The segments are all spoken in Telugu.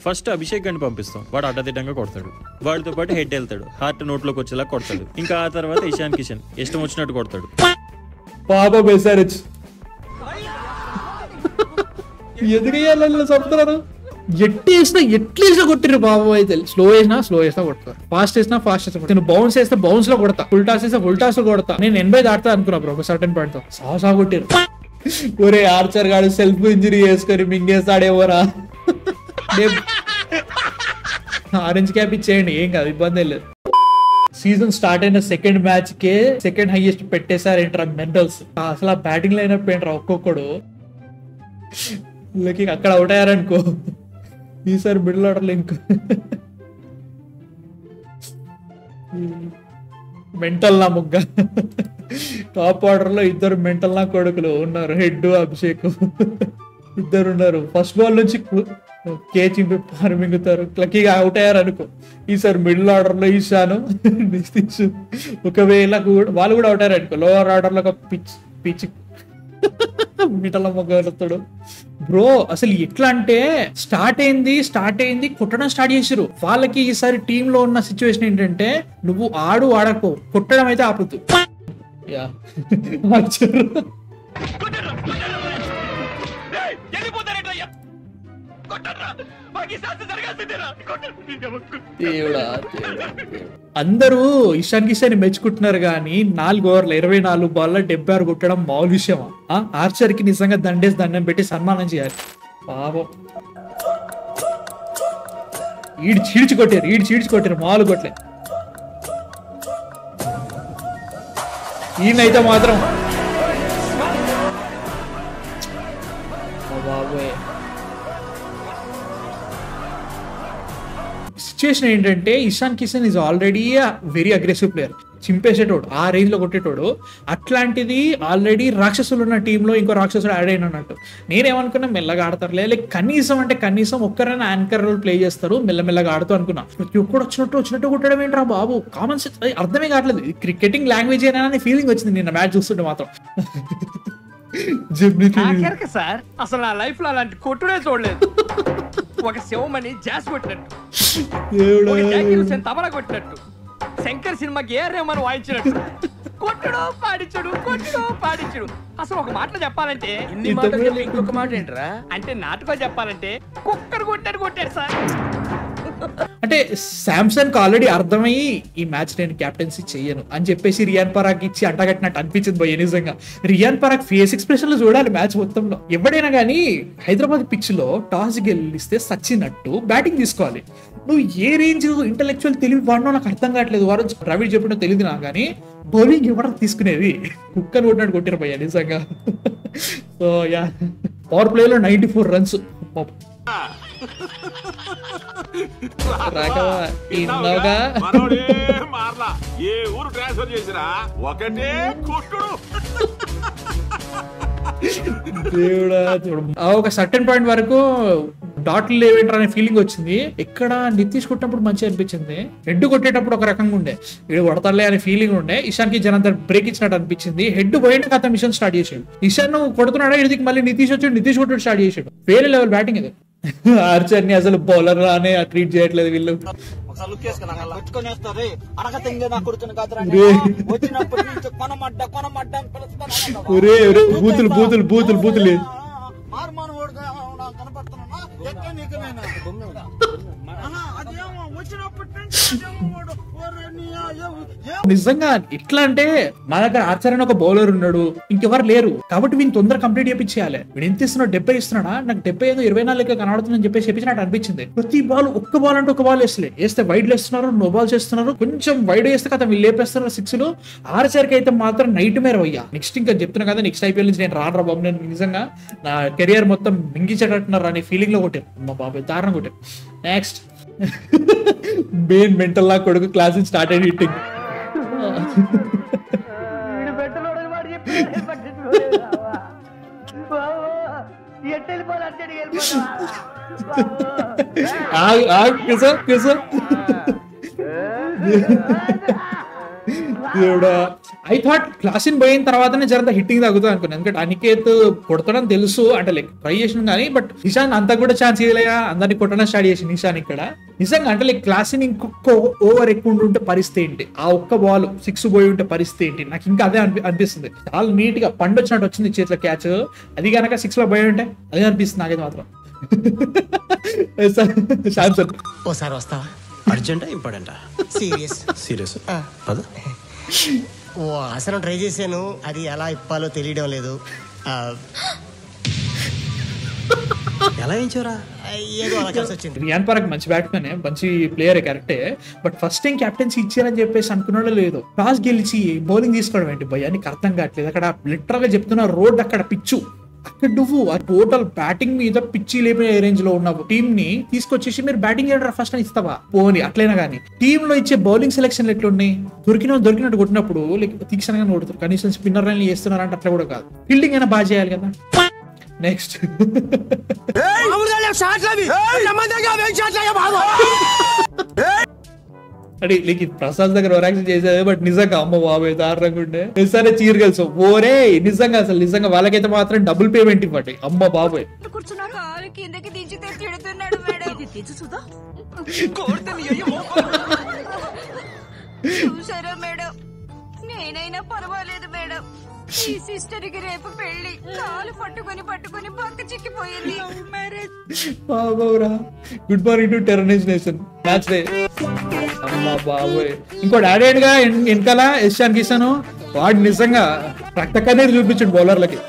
ఫస్ట్ అభిషేక్ గని పంపిస్తాం, వాడు అడ్డదిడ్డంగా కొడతాడు, వాడితో పాటు హెడ్ వెళ్తాడు, హార్ట్ నోట్లోకి వచ్చేలా కొడతాడు. ఇంకా ఆ తర్వాత ఇషాన్ కిషన్ ఇష్టం వచ్చినట్టు కొడతాడు. పాప బెసారచ్ ఎదుగేయాలని చెప్తున్నారు. ఎట్లేసినా కొట్టిరు బాబు. అయితే స్లో వేసినా కొడతారు, ఫాస్ట్ వేసినా నేను బౌన్స్ వేస్తే బౌన్స్ లో కొడతా, ఫుల్ టాస్ వేస్తే ఫుల్ టాస్ లో కొడతా. నేను 80 దాటుతా అనుకున్నా బ్రో ఒక సర్టన్ పాయింట్ తో. సాసా కొట్టిరు. ఒరే ఆర్చర్ గాడు సెల్ఫ్ ఇంజరీ చేసుకొని మింగేస్తాడేమోరా. ఆరెంజ్ క్యాప్ ఇచ్చేయండి, ఏం కాదు, ఇబ్బంది లేదు. సీజన్ స్టార్ట్ అయిన second match K second highest పెట్టేశారు ఏంట్రా మెంటల్స్. అసలు ఆ బ్యాటింగ్ లైనప్ ఏంట్రా ఒక్కొక్కడు. అక్కడ అవుట్ అయ్యారనుకో, ఈసారి మిడిల్ ఆర్డర్ లింక్ మెంటల్ నా ముగ్గ. టాప్ ఆర్డర్ లో 2 మెంటల్ నా కొడుకులు ఉన్నారు, హెడ్ అభిషేక్ ఇద్దరు ఉన్నారు. ఫస్ట్ బాల్ నుంచి కేచ్ మింగుతారు, లక్కీగా అవుట్ అయ్యారు అనుకో. ఈసారి మిడిల్ ఆర్డర్ లో ఈశాను నితీష్, ఒకవేళ వాళ్ళు కూడా అవుట్ అయ్యారు అనుకో, లోవర్ ఆర్డర్ లో ఒక పిచ్ మిటల మొగ్గతాడు బ్రో. అసలు ఎట్లా అంటే స్టార్ట్ అయింది కొట్టడం స్టార్ట్ చేసారు వాళ్ళకి. ఈసారి టీమ్ లో ఉన్న సిచ్యువేషన్ ఏంటంటే, నువ్వు ఆడకపో, కొట్టడం అయితే ఆపుతూ. అందరూ ఇషాన్ కిషన్ మెచ్చుకుంటున్నారు కానీ 4 ఓవర్ల 24 బాల్ 76 కొట్టడం మామూలు విషయమా? ఆర్చర్ కి నిజంగా దండం పెట్టి సన్మానం చేయాలి పాపం. చీడ్చి కొట్టారు మామూలు కొట్టలే. ఈయనైతే మాత్రం బాబోయ్. సిచ్యువేషన్ ఏంటంటే, Ishan Kishan is already very aggressive player, చింపేసేటోడు, ఆ రేంజ్ లో కొట్టేటోడు. అట్లాంటిది ఆల్రెడీ రాక్షసులు ఉన్న టీంలో ఇంకో రాక్షసుడు యాడ్ అయినట్టు. నేనేమనుకున్నా మెల్లగా ఆడతారులే, లైక్ కనీసం ఒక్కరైనా యాంకర్ రోల్ ప్లే చేస్తారు, మెల్లమెల్లగా ఆడుతూ అనుకున్నా. ప్రతి ఒక్కడు వచ్చినట్టు కొట్టడం ఏంట్రా బాబు, కామన్ సెన్స్ అర్థమే కావట్లేదు. క్రికెటింగ్ లాంగ్వేజ్ ఏనా అనే ఫీలింగ్ వచ్చింది నిన్న మ్యాచ్ చూస్తుంటే మాత్రం. సార్ అసలు నా లైఫ్ లో అలాంటి కొట్టుడే చూడలేదు. ఒక శివమణి జాస్ కొట్టినట్టు, తబలా కొట్టినట్టు, శంకర్ సినిమాకి ఏ రేమని వాయించినట్టు కొట్టుడు పాడించుడు. అసలు ఒక మాటలో చెప్పాలంటే, ఇంకొక మాట ఏంట్రా అంటే, నాటుకో చెప్పాలంటే కుక్కర్ కొట్టాడు సార్. అంటే శాంసన్ కి ఆల్రెడీ అర్థమయ్యి ఈ మ్యాచ్ నేను కెప్టెన్సీ చెయ్యను అని చెప్పేసి రియాన్ పరాగ్ ఇచ్చి అంటగట్టినట్టు అనిపించింది భయ్య. నిజంగా రియాన్ పరాగ్ ఫేస్ ఎక్స్ప్రెషన్ లో చూడాలి మ్యాచ్ మొత్తంలో. ఎవడైనా కానీ హైదరాబాద్ పిచ్ లో టాస్ గెలిస్తే సచ్చినట్టు బ్యాటింగ్ తీసుకోవాలి. నువ్వు ఏ రేంజ్ ఇంటలెక్చువల్ తెలివి వాడినో నాకు అర్థం కావట్లేదు. వారు ద్రవిడ్ చెప్పినో తెలియదు నాకు, కానీ బౌలింగ్ ఎవరు తీసుకునేది కుక్కని కొట్టినట్టు కొట్టారు భయ్య నిజంగా. సో యా, పవర్ ప్లే లో 94 రన్స్. ఒక సర్టెన్ పాయింట్ వరకు డాట్లు లేవేంటారు అనే ఫీలింగ్ వచ్చింది. ఎక్కడ నితీష్ కొట్టినప్పుడు మంచిగా అనిపించింది, హెడ్ కొట్టేటప్పుడు ఒక రకంగా ఉండే, వీడు కొడతారులే అనే ఫీలింగ్ ఉండే. ఇషాన్ కి జనందరు బ్రేక్ ఇచ్చినట్టు అనిపించింది. హెడ్ పోయిన కథ మిషన్ స్టార్ట్ చేసాడు. ఇషాన్ కొడుతున్నాడా, ఇదికి మళ్ళీ నితీష్ కొట్టాడు స్టార్ట్ చేసాడు. వేరే లెవెల్ బ్యాటింగ్ ఇది. ఆర్చర్ ని అసలు బౌలర్ లానే ట్రీట్ చేయట్లేదు వీళ్ళు. బూతులు నిజంగా ఎట్లా అంటే, మా దగ్గర ఆర్చర్ అని ఒక బౌలర్ ఉన్నాడు, ఇంకెవరు లేరు కాబట్టి వీని తొందర కంప్లీట్ చేయించాలి. వీడు ఎంత ఇస్తున్నాడు, 70 ఇస్తున్నాడా, నాకు 70 ఏదో 24 కనబడుతుందని చెప్పేసి చెప్పించినట్టు అనిపించింది. ప్రతి బాల్ ఒక్క బాల్ అంటే ఒక బాల్ వేస్తే వైడ్ వేస్తున్నారు, నో బాల్ చేస్తున్నారు. కొంచెం వైడ్ వేస్తే కదా వీళ్ళు లేపేస్తున్నారు 6లు. ఆర్చర్ కి అయితే మాత్రం నైట్ మేర అయ్యా. నెక్స్ట్ ఇంకా చెప్తున్నా కదా, నెక్స్ట్ ఐపీఎల్ నుంచి నేను రాను రా బాబు, నేను నిజంగా నా కెరియర్ మొత్తం మింగించేటట్టున్నారు అనే ఫీలింగ్ లో కొట్టారు మా బాబాయ్, దారుణం కొట్టారు. నెక్స్ట్ మెయిన్ మెంటల్ లా కొడుకు క్లాస్ స్టార్ట్ అయ్యి హిట్టింగ్. దేవుడా, ఐ థాట్ క్లాసిన్ పోయిన తర్వాతనే జరంత హిట్టింగ్ తగ్గుతుంది అనుకున్నాను. ఎందుకంటే అనికేత్ కొడతాడని తెలుసు, అంటే లైక్ ట్రై చేసిన కానీ, బట్ నిషాన్ అంతా కూడా ఛాన్స్ ఇవ్వలేగా, అందరినీ కొట్టడం స్టార్ట్ చేసి నిషాన్ ఇక్కడ నిజంగా అంటే లైక్ క్లాసిన్ ఇంకొక ఓవర్ ఎక్కువ ఉంటే పరిస్థితి ఏంటి, ఆ ఒక్క బాల్ 6 పోయి ఉంటే పరిస్థితి ఏంటి, నాకు ఇంకా అదే అనిపిస్తుంది. చాలా నీట్ గా పండు వచ్చినట్టు వచ్చింది చేతిలో క్యాచ్, అది కనుక 6 లో పోయి ఉంటే అదే అనిపిస్తుంది నాకైతే మాత్రం. ఓసారి వస్తావా? అర్జెంటా ఇంపార్టెంటా? సీరియస్. సీరియస్ పద. ఓ ఆసనం ట్రై చేశాను, అది ఎలా ఇప్పాలో తెలియడం లేదు. ఎలా ఏంచోరా? ఏదో అలా కలిసి వచ్చింది. రియాన్ పరాగ్ మంచి బ్యాట్స్మెన్, మంచి ప్లేయర్ కరెక్టే, బట్ ఫస్ట్ టైం కెప్టెన్సీ ఇచ్చారని చెప్పేసి అనుకున్నాడో లేదు, టాస్ గెలిచి బౌలింగ్ తీసుకోవడం ఏంటి భయ్యా, నీకు అర్థం కావట్లేదు. అక్కడ లిటరల్ గా చెప్తున్నా, రోడ్ అక్కడ పిచ్చు, అక్కడ నువ్వు ఆ టోటల్ బ్యాటింగ్ మీద పిచ్చి లేపే రేంజ్ లో ఉన్న టీమ్ ని తీసుకొచ్చేసి మీరు బ్యాటింగ్ చేయడం ఫస్ట్ అని ఇస్తావా? పోని అట్లయినా కానీ టీమ్ లో ఇచ్చే బౌలింగ్ సెలెక్షన్ ఎట్లున్నాయి, దొరికినట్టు కొట్టినప్పుడు తీక్షణంగా కొడుతారు, కనీసం స్పిన్నర్ లైన్ చేస్తున్నారంటే అట్లా కూడా కాదు, ఫీల్డింగ్ అయినా బాగా చేయాలి కదా. నెక్స్ట్ అంటే లైక్ ప్రసాద్ దగ్గర ఓరాక్షన్ చేసేది, బట్ నిజంగా అమ్మ బాబాయ్ దారుణంగా ఉండే. సరే చీర కలిసి ఓరే నిజంగా అసలు నిజంగా వాళ్ళకైతే మాత్రం డబుల్ పేమెంట్ ఇవ్వండి. అమ్మ బాబాయ్ చూసారా మేడం, నేనైనా పర్వాలేదు మేడం, ఈ సిస్టర్ కి రేపు పెళ్లి, కాలు పట్టుకొని పక్క చిక్కిపోయింది. బాబోరా, good morning to terrorise nation match day. అమ్మా బాబోయ్, ఇంకోటి యాడెడ్ గా వెనకాల ఇషాన్ కిషన్, వాడు నిజంగా రక్త కన్నీరు చూపించాడు బౌలర్లకి.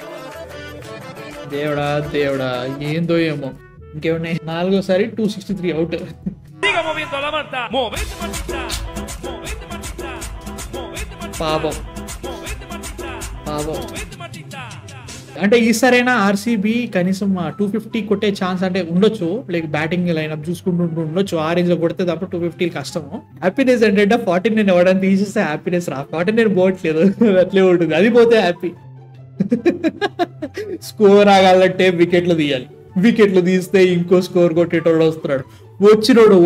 దేవుడా దేవుడా, ఏందో ఏమో. ఇంకేమున్నాయి, 4వ సారి 263 అవుట్. పాపం అంటే ఈసారైనా ఆర్సీబీ కనీసం 250 కొట్టే ఛాన్స్ అంటే ఉండొచ్చు, లైక్ బ్యాటింగ్ లైనప్ చూసుకుంటూ ఉండొచ్చు. ఆ రేంజ్ లో కొడితే తప్ప 250 కష్టము. హ్యాపీనెస్ ఏంటంటే 49 ఎవడని తీసేస్తే హ్యాపీనెస్ రా, 49 పోవట్లేదు, అట్లే ఉంటుంది. అది పోతే హ్యాపీ. స్కోర్ ఆగాలంటే వికెట్లు తీయాలి, వికెట్లు తీస్తే ఇంకో స్కోర్ కొట్టేటోడు వస్తున్నాడు,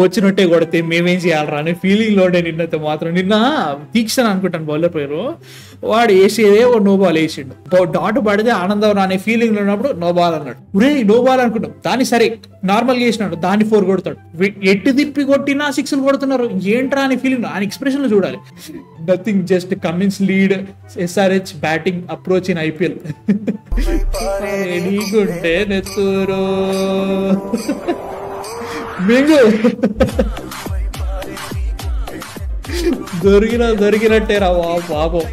వచ్చినట్టే కొడితే మేమేం చేయాలరా అనే ఫీలింగ్ లోనే నిన్నైతే మాత్రం. నిన్న తీక్షణ అనుకుంటాను బౌలర్ పేరు, వాడు వేసేదే ఓ నో బాల్ వేసిండు, డాట్ పడితే ఆనందం అనే ఫీలింగ్ లో ఉన్నప్పుడు నో బాల్ అన్నాడు. ఒరే నో బాల్ అనుకుంటాం, దాన్ని సరే నార్మల్ గా వేసినాడు, దాన్ని 4 కొడతాడు. ఎట్టి తిప్పి కొట్టినా 6 కొడుతున్నారు, ఏంట్రా అనే ఫీలింగ్ ఆయన ఎక్స్ప్రెషన్ లో చూడాలి. Nothing, just Cummins lead SRH batting approach in IPL. నీకుంటే నెత్తూరు మింగు దొరికినట్టేరా పాపం.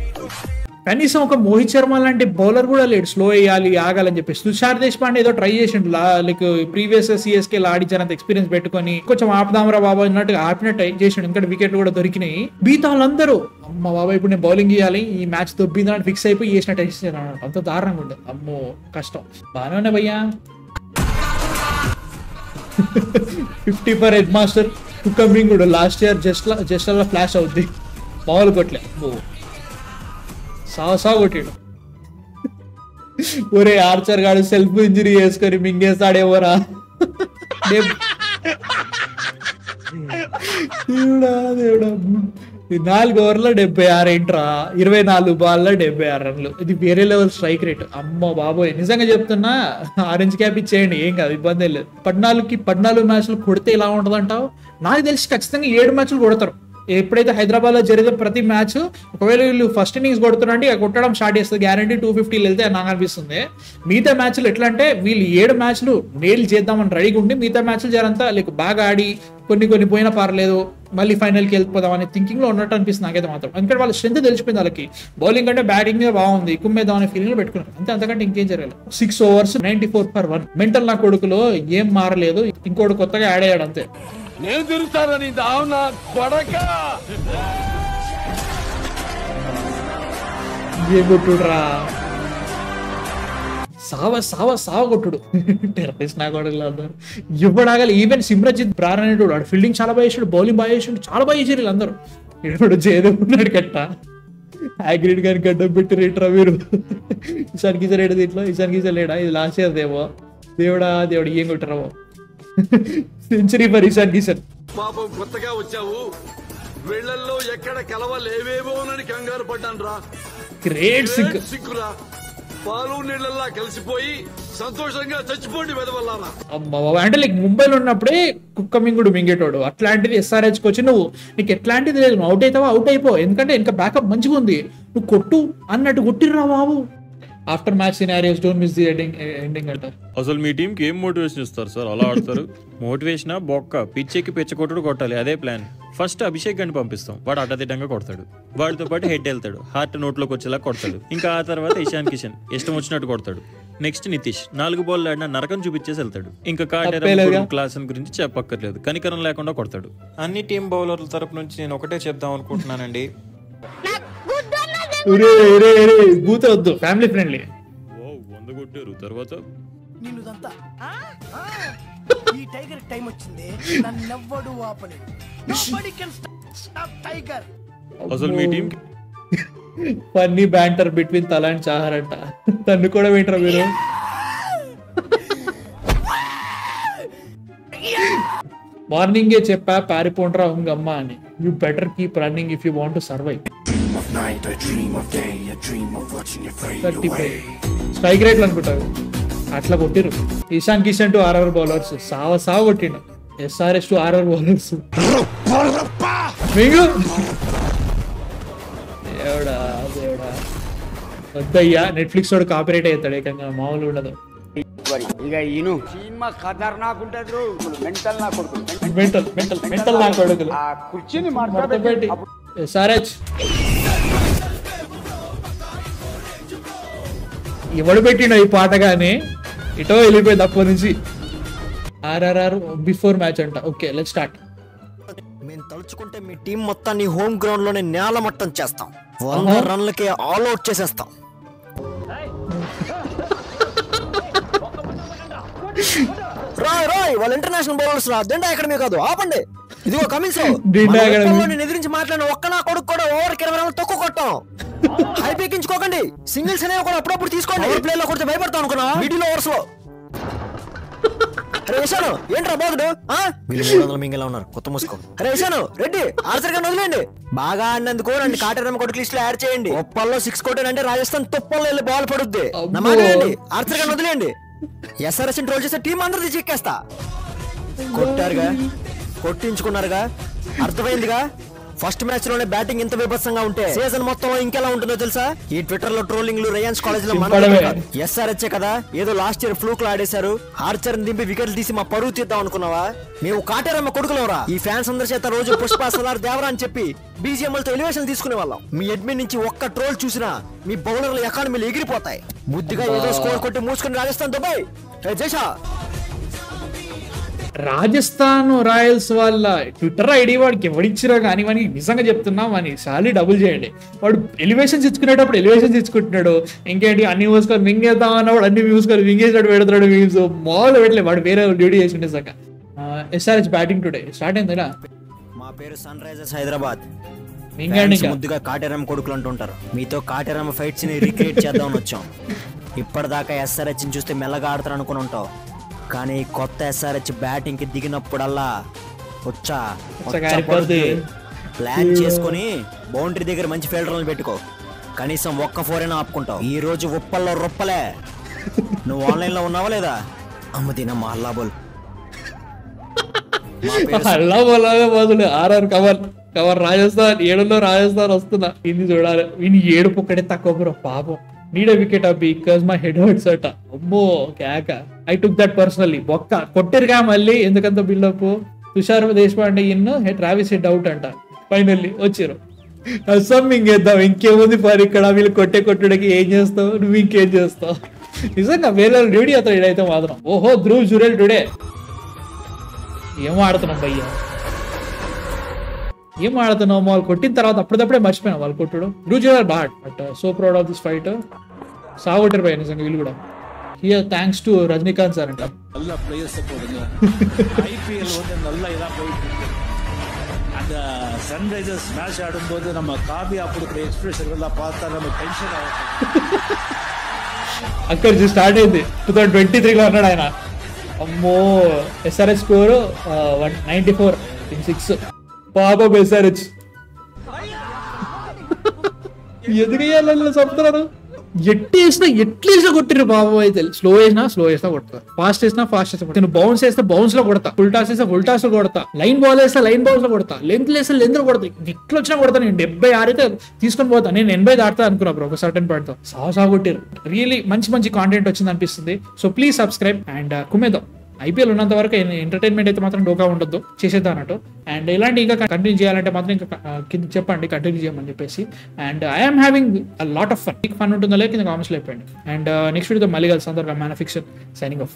కనీసం ఒక మోహిత్ శర్మ లాంటి బౌలర్ కూడా లేడు, స్లో వేయాలి ఆగాలని చెప్పేసి. తుషార్ దేశపాండే ఏదో ట్రై చేసిండు, లైక్ ప్రీవియస్ CSK ఆడించినంత ఎక్స్పీరియన్స్ పెట్టుకొని కొంచెం ఆపుదామరా బాబా అన్నట్టుగా ఆపినట్టు చేసిండు, ఇంకా వికెట్లు కూడా దొరికినాయి. మిగతా వాళ్ళందరూ అమ్మ బాబా ఇప్పుడు నేను బౌలింగ్ చేయాలి, ఈ మ్యాచ్ దొబ్బిందని ఫిక్స్ అయిపోయి చేసినట్టు వేసేసారు, అంత దారుణంగా ఉండదు. అమ్మో కష్టం. బాగానే ఉన్నాయి భయ్యా. 50 ఫర్ హెడ్ మాస్టర్ కమింగ్ కూడా లాస్ట్ ఇయర్ జస్ట్ అలా ఫ్లాష్ అవుద్ది, మామూలు కొట్లే. సావ కొట్టాడు. ఒరే ఆర్చర్ గాడు సెల్ఫ్ ఇంజరీ చేసుకొని మింగేస్తాడేమోరా. దేవుడా 4 ఓవర్లో 76 ఏంట్రా, 24 బాల్లో 76 రన్లు, ఇది వేరే లెవెల్ స్ట్రైక్ రేట్. అమ్మ బాబోయ్, నిజంగా చెప్తున్నా ఆరెంజ్ క్యాప్ ఇచ్చేయండి, ఏం కాదు, ఇబ్బంది లేదు. 14 మ్యాచ్లు కొడితే ఎలా ఉంటుంది అంటావు? నాకు తెలిసి ఖచ్చితంగా 7 మ్యాచ్లు కొడతారు. ఎప్పుడైతే హైదరాబాద్ లో జరిగే ప్రతి మ్యాచ్, ఒకవేళ వీళ్ళు ఫస్ట్ ఇన్నింగ్స్ కొడుతున్నారంటే ఇక కొట్టడం స్టార్ట్ చేస్తుంది, గ్యారంటీ 250 వెళ్తే నాకు అనిపిస్తుంది. మిగతా మ్యాచ్లు ఎట్లా అంటే వీళ్ళు 7 మ్యాచ్లు నేల్ చేద్దామని రెడీగా ఉండి, మిగతా మ్యాచ్లు జరంతా లైక్ బాగా ఆడి కొన్ని పోయినా పర్లేదు, మళ్ళీ ఫైనల్కి వెళ్ళిపోదాం అనే థింకింగ్ లో ఉన్నట్టు అనిపిస్తుంది నాకైతే మాత్రం. ఎందుకంటే వాళ్ళ స్ట్రెంత్ తెలిసిపోయింది, వాళ్ళకి బౌలింగ్ అంటే బ్యాటింగ్ మీద బాగుంది, కుమ్మేద్దాం అనే ఫీలింగ్ లో పెట్టుకున్నారు అంతే, అంతకంటే ఇంకేం జరగలేదు. 6 overs 94 for 1. మెంటల్ నా కొడుకులో ఏం మారలేదు, ఇంకోటి కొత్తగా యాడ్ అయ్యాడు అంతే. నేను తిరుగుతానని దావునా కొడక ఏ కొట్టుడురా, సావ కొట్టుడు. టెర్రరిస్ట్ నా కొడుకులు అందరు ఇవ్వడాగలి. ఈవెన్ సిమ్రజిత్ బ్రార్ అనేటోడు వాడు ఫీల్డింగ్ చాలా బాగా చేసాడు, బౌలింగ్ బాగా చేసాడు, చాలా బాగా చేసారు వీళ్ళందరూ. ఇప్పుడు చేదుకున్నాడు కట్ట, యాగ్రీడ్ కానీ గడ్డం పెట్టి రేటరా మీరు. ఇషాన్ కిషన్ ఏడు దీంట్లో, ఇషాన్ కిషన్ లేడా, ఇది లాస్ట్ ఇయర్ దేవో. దేవుడా ఏం కొట్టరావో. Century for Ishan Kishan. పాపం కొత్తగా వచ్చావు, వీళ్ళల్లో ఎక్కడ కలవలేవేమోనని కంగారు పడ్డాను రా. Great sync. సిక్కురా, పాలు నీళ్ళల్లా కలిసిపోయి సంతోషంగా చచ్చిపోండి వెదవల్లారా. అంటే లైక్ ముంబైలో ఉన్నప్పుడే కుక్క మింగుడు మింగేటోడు. అట్లాంటిది SRH కి వచ్చి నీకు ఎట్లాంటిది లేదు, నువ్వు అవుట్ అవుతావా అవుట్ అయిపో, ఎందుకంటే ఇంకా బ్యాకప్ మంచిగా ఉంది, నువ్వు కొట్టు అన్నట్టు కొట్టిర్రా బాబు. After match scenarios don't miss the ending అంటారు. అసలు మీ టీంకి ఏం మోటివేషన్ ఇస్తారు సార్ అలా ఆడతారు? మోటివేషన్ బొక్క, పిచ్చెక్కి పిచ్చ కొట్టుడు కొట్టాలి, అదే ప్లాన్. ఫస్ట్ అభిషేక్ గని పంపిస్తాం, వాడు అడ్డదిడ్డంగా కొడతాడు. వాడితో పాటు హెడ్ వెళ్తాడు, హార్ట్ నోట్లోకి వచ్చేలా కొడతాడు. ఇంకా ఆ తర్వాత ఇషాన్ కిషన్ ఇష్టం వచ్చినట్టు కొడతాడు. నెక్స్ట్ నితీష్ 4 బాల్ ఆడిన నరకం చూపించేసి వెళ్తాడు. ఇంకా కాటేరా క్లాస్ గురించి చెప్పక్కర్లేదు, కనికరం లేకుండా కొడతాడు. అన్ని టీం బౌలర్ల తరపు నుంచి నేను ఒకటే చెప్దాం అనుకుంటున్నానండి, వద్దు, ఫ్యామిలీ ఫ్రెండ్లీ. వంద కొట్టారు తర్వాత ఈ టైగర్ టైం వచ్చింది, నన్నెవ్వడు ఆపలేడు. Nobody can stop tiger. అసలు మీ టీం ఫన్నీ బ్యాంటర్ బిట్వీన్ తలా అండ్ చాహర్ అంట. తను కూడా వింటారా మీరు? మార్నింగే చెప్పా పారిపోండ్రా ఉంగమ్మ అని. You better keep running if you want to survive. 35 strike రేట్లు అనుకుంటారు. అట్లా కొట్టిరు. Ishan Kishan to RR bowlers సావ కొట్టిండు. SRH టు RR బౌలర్స్ దేవుడా దేవుడా. వద్దయ్యా, నెట్ఫ్లిక్స్ వాడు కాపీరైట్ అవుతాడు ఏకంగా, మామూలు ఉండదు. మెంటల్ నా కొడుకులు. SRH ఎవడు పెట్టిండో ఈ పాట గానీ ఇటో వెళ్ళిపోయింది అప్పటి నుంచి. RRR బిఫోర్ మ్యాచ్ అంట. Okay let's start. మేము తలుచుకుంటే మీ టీం మొత్తాన్ని హోమ్ గ్రౌండ్ లోనే నేలమట్టం చేస్తాం. 100 రన్లకే ఆల్ అవుట్ చేసేస్తాం. రాయ్ వాళ్ళ ఇంటర్నేషనల్ బౌలర్స్ రా, దిండా అకాడమీ కాదు, ఆపండి. ఇదిగో కమిన్స్ నేను ఎదిరించి మాట్లాడిన ఒక్క నా కొడుకు కూడా ఓవర్కి 20 రన్లు తక్కువ కొట్టాం. హై పీకించుకోకండి, సింగిల్స్ అనేవి కూడా అప్పుడప్పుడు తీసుకోండి. ఓవర్ ప్లే లో కొడితే భయపడతాం అనుకున్నా, మిడిల్ ఓవర్స్ లో. అరే ఇషాను ఏంట్రా బాగుడు, వీళ్ళు 300 మింగిలా ఉన్నారు, కొత్త మూసుకో. అరే ఇషాను రెడ్డి ఆర్చర్ గారిని వదిలేండి. బాగా ఆడినందుకు రెండు కాటేరమ్మ కొడుకు లిస్ట్ లో యాడ్ చేయండి. ఒప్పల్లో 6 కొట్టానంటే రాజస్థాన్ తుప్పల్లో వెళ్ళి బాల్ పడుద్ది. నమ్మకండి, ఆర్చర్ గారిని వదిలేండి. SRH ట్రోల్ చేస్తే టీం అందరిది చెక్కేస్తా. కొట్టారుగా, కొట్టించుకున్నారుగా, అర్థమైందిగా. ఫస్ట్ మ్యాచ్ లోనే బ్యాటింగ్ ఇంత విభత్సంగా ఉంటే సీజన్ మొత్తం ఇంకెలా ఉంటుందో తెలుసా? ఈ ట్విట్టర్ లో ట్రోలింగ్లు రేయాన్స్ కాలేజ్ లో SRH కదా ఏదో లాస్ట్ ఇయర్ ఫ్లూక్ లో ఆడేశారు, ఆర్చర్ దింపి వికెట్లు తీసి మా పరువు తీద్దాం అనుకున్నావా? మేము కాటేరమ్మ కొడుకులవరా. ఈ ఫ్యాన్స్ అందరి చేత రోజు పుష్ప సలార్ దేవరా అని చెప్పి బీజిఎంలతో ఎలివేషన్ తీసుకునే వాళ్ళం. మీ అడ్మిన్ నుంచి ఒక్క ట్రోల్ చూసినా మీ బౌలర్ల ఎకానమీలు ఎగిరిపోతాయి. బుద్ధిగా ఏదో స్కోర్ కొట్టి మూసుకుని రాజస్థాన్ దుబాయ్ జైషా. రాజస్థాన్ రాయల్స్ వాళ్ళ ట్విట్టర్ ఐడి వాడికి ఎవడిచ్చిరా కానీ వానికి నిజంగా చెప్తున్నా వాని సాలరీ డబుల్ చేయండి. వాడు ఎలివేషన్స్ ఇచ్చుకునేటప్పుడు ఎలివేషన్స్ ఇచ్చుకుంటున్నాడు. ఇంకేంటి అన్ని మూసుకొని మింగేద్దాం అన్నవాడు అన్ని మూసుకొని మింగేసాడు పెడతాడు. మీమ్స్ మామూలు పెట్టలేదు, వాడు వేరే డ్యూటీ చేసిండే సక. SRH బ్యాటింగ్ టుడే స్టార్ట్ అయిందిరా. మా పేరు సన్ రైజర్స్ హైదరాబాద్. ముద్దుగా కాటేరమ్మ కొడుకులు అంటుంటారు. మీతో కాటేరమ్మ ఫైట్స్ ని రీక్రియేట్ చేద్దామని వచ్చాం. ఇప్పటిదాకా SRH ని చూస్తే మెల్లగా ఆడతారు అనుకుని ఉంటావు, కానీ కొత్త SRH బ్యాటింగ్ కి దిగినప్పుడల్లా ప్లాన్ చేసుకుని బౌండరీ దగ్గర మంచి ఫీల్డర్లను పెట్టుకో. కనీసం ఒక్క 4 అయినా ఆపుకుంటావు. ఈ రోజు ఉప్పల్లో రొప్పలే. నువ్వు ఆన్లైన్ లో ఉన్నావా లేదా? అమ్మదీనమ్మ అల్లాబోల్ RR కవర్ రాజస్థాన్ 7లో రాజస్థాన్ వస్తున్నా. ఇది చూడాలి, వీని 7 ఒక్కడే తక్కువ బ్రో పాపం. Need wicket because my head hurts అట. అమ్మో కేక. I took that personally. బొక్క కొట్టిరుగా మళ్ళీ ఎందుకంత బిల్డప్. తుషార్ దేశపాండే ఇన్ను ట్రావిస్ హెడ్ అవుట్ అంట. ఫైనల్లీ వచ్చారు. అస్సాం ఇంకేద్దాం, ఇంకేముంది ఫర్ ఇక్కడ వీళ్ళు కొట్టుడికి ఏం చేస్తావు నువ్వు, ఇంకేం చేస్తావు? నిజంగా వేరే డ్యూటీ అవుతాడు ఇడైతే మాత్రం. ఓహో ధ్రువ్ జురెల్ టుడే ఏమో ఆడుతున్నాం భయ్యా, ఏం ఆడుతున్నావు? వాళ్ళు కొట్టిన తర్వాత అప్పుడప్పుడే మర్చిపోయినా వాళ్ళు కొట్టుడు. Dhruv Jurel bat but so proud of this fight. సాగొట్టారు భయ్య నిజంగా వీళ్ళు కూడా. Here thanks to Rajinikanth sir అంట. நல்ல பிளேயர்ஸ் போடுங்க. IPL வந்து நல்ல இதா போயிட்டு இருக்கு. அந்த சன்ரைசர்ஸ் மேட்ச் ஆடும்போது நம்ம காபியா கொடுக்குற எக்ஸ்பிரஷன் எல்லாம் பார்த்தா நம்ம టెన్షన్ అవుతుంది. అక్కడ స్టార్ట్ అయింది 2023లో అన్నాడు ఆయన. అమ్మో SRH స్కోర్ 194 in 6. పాపం SRH ఎదుగయ్యాలని చెప్తున్నారు. ఎట్లేసినా కొట్టిరు బాబు. అయితే స్లో వేసినా కొడతా, ఫాస్ట్ వేసినా నేను బౌన్స్ వేస్తే బౌన్స్ లో కొడతా, ఫుల్ టాస్ వేస్తే ఫుల్ టాస్ లో కొడతా, లైన్ బాల్ వేస్తే లైన్ బాల్స్ లో కొడతా, లెంత్ వేస్తే లెంత్ లో కొడతా. ఎట్లా వచ్చినా కొడతా. నేను 76 అయితే తీసుకొని పోతా. నేను 80 దాటుతా అనుకున్నా బ్రో ఒక సర్టన్ పాయింట్ తో. సాగా కొట్టిరు. రియలీ మంచి కాంటెంట్ వచ్చింది అనిపిస్తుంది. సో ప్లీజ్ సబ్స్క్రైబ్ అండ్ కుమ్మేద్దాం. ఐపీఎల్ ఉన్నంత వరకు ఎంటర్టైన్మెంట్ అయితే మాత్రం డోకా ఉండొద్దు, చేసేద్దాం అన్నట్టు. అండ్ ఇలాంటి ఇంకా కంటిన్యూ చేయాలంటే మాత్రం ఇంకా కింద చెప్పండి కంటిన్యూ చేయమని చెప్పేసి. And I'm having a lot of fun. మీకు ఫన్ ఉంటుందో లేక కింద కామెంట్స్లో చెప్పండి. అండ్ నెక్స్ట్ వీడియోతో మళ్ళీ కలిసి అందరూ man of fiction signing off.